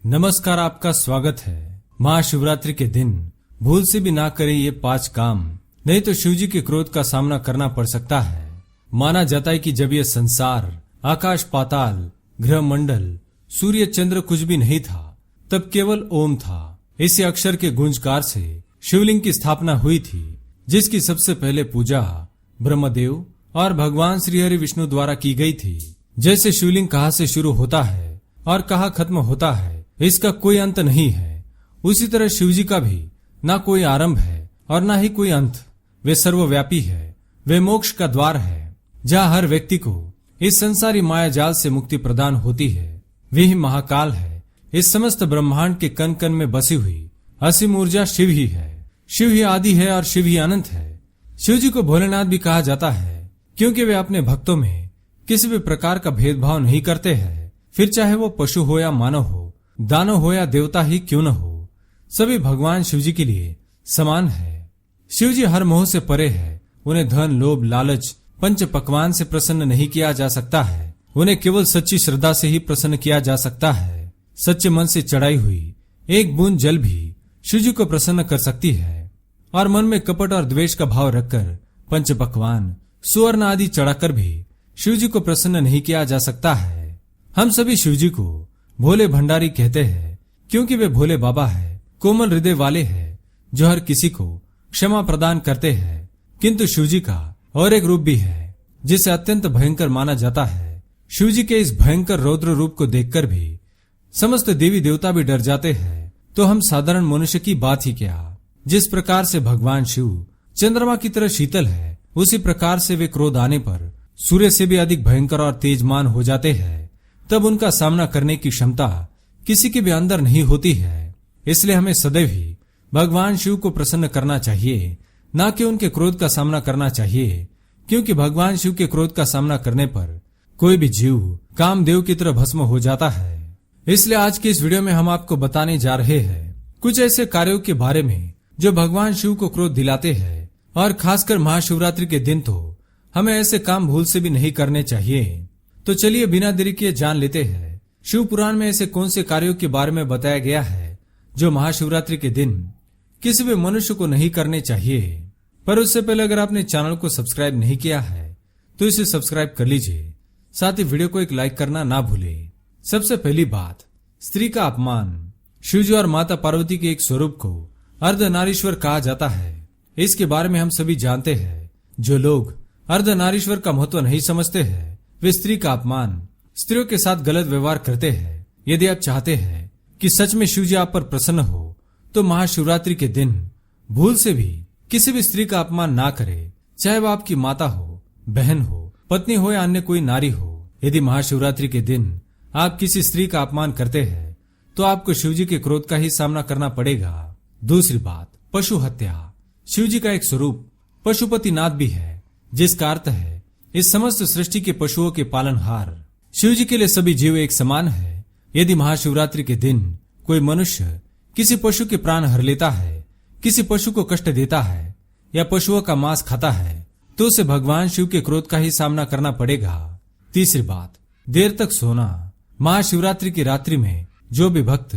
नमस्कार, आपका स्वागत है। महाशिवरात्रि के दिन भूल से भी ना करें ये 5 काम, नहीं तो शिवजी के क्रोध का सामना करना पड़ सकता है। माना जाता है कि जब यह संसार, आकाश पाताल, ग्रह मंडल, सूर्य चंद्र कुछ भी नहीं था, तब केवल ओम था। इसी अक्षर के गुंजकार से शिवलिंग की स्थापना हुई थी, जिसकी सबसे पहले पूजा ब्रह्मदेव और भगवान श्री हरि विष्णु द्वारा की गई थी। जैसे शिवलिंग कहाँ से शुरू होता है और कहाँ खत्म होता है, इसका कोई अंत नहीं है, उसी तरह शिवजी का भी ना कोई आरंभ है और ना ही कोई अंत। वे सर्वव्यापी है, वे मोक्ष का द्वार है, जहाँ हर व्यक्ति को इस संसारी माया जाल से मुक्ति प्रदान होती है। वे ही महाकाल है। इस समस्त ब्रह्मांड के कण कण में बसी हुई असीम ऊर्जा शिव ही है। शिव ही आदि है और शिव ही अनंत है। शिवजी को भोलेनाथ भी कहा जाता है, क्योंकि वे अपने भक्तों में किसी भी प्रकार का भेदभाव नहीं करते हैं। फिर चाहे वो पशु हो या मानव हो, दानव हो या देवता ही क्यों न हो, सभी भगवान शिवजी के लिए समान है। शिवजी हर मोह से परे है। उन्हें धन, लोभ, लालच, पंच पकवान से प्रसन्न नहीं किया जा सकता है। उन्हें केवल सच्ची श्रद्धा से ही प्रसन्न किया जा सकता है। सच्चे मन से चढ़ाई हुई एक बूंद जल भी शिवजी को प्रसन्न कर सकती है, और मन में कपट और द्वेष का भाव रखकर पंच पकवान, सुवर्ण आदि चढ़ाकर भी शिवजी को प्रसन्न नहीं किया जा सकता है। हम सभी शिवजी को भोले भंडारी कहते हैं, क्योंकि वे भोले बाबा है, कोमल हृदय वाले हैं, जो हर किसी को क्षमा प्रदान करते हैं। किंतु शिवजी का और एक रूप भी है, जिसे अत्यंत भयंकर माना जाता है। शिवजी के इस भयंकर रौद्र रूप को देखकर भी समस्त देवी देवता भी डर जाते हैं, तो हम साधारण मनुष्य की बात ही क्या। जिस प्रकार से भगवान शिव चंद्रमा की तरह शीतल है, उसी प्रकार से वे क्रोध आने पर सूर्य से भी अधिक भयंकर और तेजमान हो जाते हैं। तब उनका सामना करने की क्षमता किसी के भी अंदर नहीं होती है। इसलिए हमें सदैव ही भगवान शिव को प्रसन्न करना चाहिए, न कि उनके क्रोध का सामना करना चाहिए, क्योंकि भगवान शिव के क्रोध का सामना करने पर कोई भी जीव कामदेव की तरह भस्म हो जाता है। इसलिए आज के इस वीडियो में हम आपको बताने जा रहे हैं कुछ ऐसे कार्यों के बारे में जो भगवान शिव को क्रोध दिलाते हैं, और खासकर महाशिवरात्रि के दिन तो हमें ऐसे काम भूल से भी नहीं करने चाहिए। तो चलिए बिना देरी किए जान लेते हैं शिव पुराण में ऐसे कौन से कार्यों के बारे में बताया गया है जो महाशिवरात्रि के दिन किसी भी मनुष्य को नहीं करने चाहिए। पर उससे पहले अगर आपने चैनल को सब्सक्राइब नहीं किया है तो इसे सब्सक्राइब कर लीजिए, साथ ही वीडियो को एक लाइक करना ना भूले। सबसे पहली बात, स्त्री का अपमान। शिवजी और माता पार्वती के एक स्वरूप को अर्धनारीश्वर कहा जाता है। इसके बारे में हम सभी जानते हैं। जो लोग अर्धनारीश्वर का महत्व नहीं समझते हैं, वे स्त्री का अपमान, स्त्रियों के साथ गलत व्यवहार करते हैं। यदि आप चाहते हैं कि सच में शिवजी आप पर प्रसन्न हो, तो महाशिवरात्रि के दिन भूल से भी किसी भी स्त्री का अपमान ना करें, चाहे वह आपकी माता हो, बहन हो, पत्नी हो या अन्य कोई नारी हो। यदि महाशिवरात्रि के दिन आप किसी स्त्री का अपमान करते हैं, तो आपको शिवजी के क्रोध का ही सामना करना पड़ेगा। दूसरी बात, पशु हत्या। शिवजी का एक स्वरूप पशुपतिनाथ भी है, जिसका अर्थ है इस समस्त सृष्टि के पशुओं के पालनहार। शिवजी के लिए सभी जीव एक समान है। यदि महाशिवरात्रि के दिन कोई मनुष्य किसी पशु के प्राण हर लेता है, किसी पशु को कष्ट देता है या पशुओं का मांस खाता है, तो उसे भगवान शिव के क्रोध का ही सामना करना पड़ेगा। तीसरी बात, देर तक सोना। महाशिवरात्रि की रात्रि में जो भी भक्त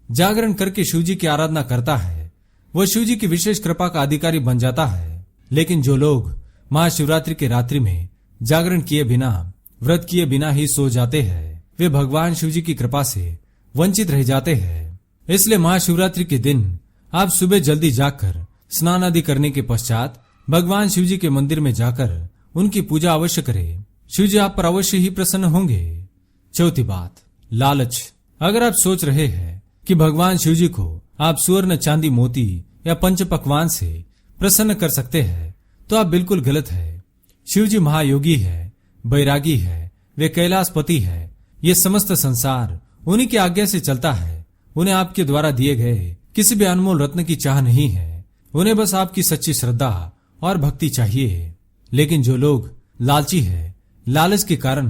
जागरण करके शिवजी की आराधना करता है, वह शिवजी की विशेष कृपा का अधिकारी बन जाता है। लेकिन जो लोग महाशिवरात्रि की रात्रि में जागरण किए बिना, व्रत किए बिना ही सो जाते हैं, वे भगवान शिवजी की कृपा से वंचित रह जाते हैं। इसलिए महाशिवरात्रि के दिन आप सुबह जल्दी जाकर स्नान आदि करने के पश्चात भगवान शिवजी के मंदिर में जाकर उनकी पूजा अवश्य करें। शिवजी आप पर अवश्य ही प्रसन्न होंगे। चौथी बात, लालच। अगर आप सोच रहे हैं कि भगवान शिवजी को आप सुवर्ण, चांदी, मोती या पंच पकवान से प्रसन्न कर सकते हैं, तो आप बिल्कुल गलत है। शिवजी महायोगी है, बैरागी है, वे कैलाशपति है। ये समस्त संसार उन्हीं की आज्ञा से चलता है। उन्हें आपके द्वारा दिए गए किसी भी अनमोल रत्न की चाह नहीं है। उन्हें बस आपकी सच्ची श्रद्धा और भक्ति चाहिए। लेकिन जो लोग लालची है, लालच के कारण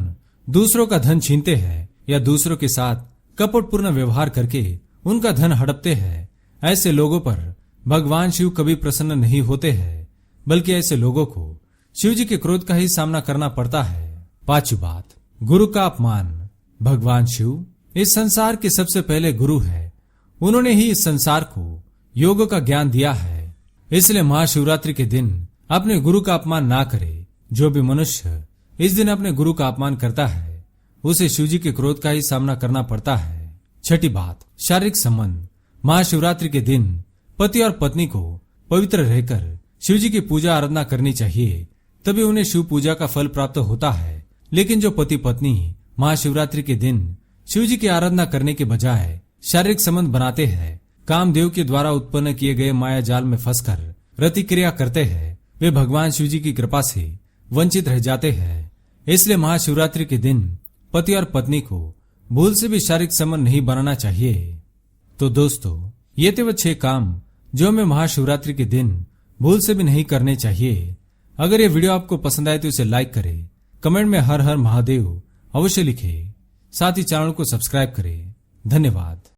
दूसरों का धन छीनते हैं या दूसरों के साथ कपटपूर्ण व्यवहार करके उनका धन हड़पते हैं, ऐसे लोगों पर भगवान शिव कभी प्रसन्न नहीं होते हैं, बल्कि ऐसे लोगों को शिवजी के क्रोध का ही सामना करना पड़ता है। पांचवी बात, गुरु का अपमान। भगवान शिव इस संसार के सबसे पहले गुरु है। उन्होंने ही इस संसार को योग का ज्ञान दिया है। इसलिए महाशिवरात्रि के दिन अपने गुरु का अपमान ना करे। जो भी मनुष्य इस दिन अपने गुरु का अपमान करता है उसे शिवजी के क्रोध का ही सामना करना पड़ता है। छठी बात, शारीरिक संबंध। महाशिवरात्रि के दिन पति और पत्नी को पवित्र रहकर शिवजी की पूजा आराधना करनी चाहिए, तभी उन्हें शिव पूजा का फल प्राप्त होता है। लेकिन जो पति पत्नी महाशिवरात्रि के दिन शिवजी की आराधना करने के बजाय शारीरिक संबंध बनाते हैं, कामदेव के द्वारा उत्पन्न किए गए माया जाल में फंसकर रतिक्रिया करते हैं, वे भगवान शिवजी की कृपा से वंचित रह जाते हैं। इसलिए महाशिवरात्रि के दिन पति और पत्नी को भूल से भी शारीरिक संबंध नहीं बनाना चाहिए। तो दोस्तों, ये थे वो 6 काम जो हमें महाशिवरात्रि के दिन भूल से भी नहीं करने चाहिए। अगर ये वीडियो आपको पसंद आए तो इसे लाइक करें, कमेंट में हर हर महादेव अवश्य लिखें, साथ ही चैनल को सब्सक्राइब करें। धन्यवाद।